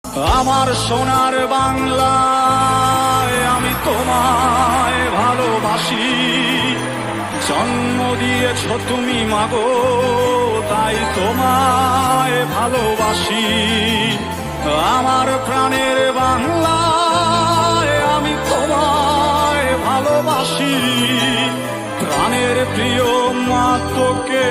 আমার সোনার বাংলায় আমি তোমায় ভালোবাসি। জন্ম দিয়েছ তুমি মাগো, তাই তোমায় ভালোবাসি। আমার প্রাণের বাংলায় আমি তোমায় ভালোবাসি। প্রাণের প্রিয় মা তোকে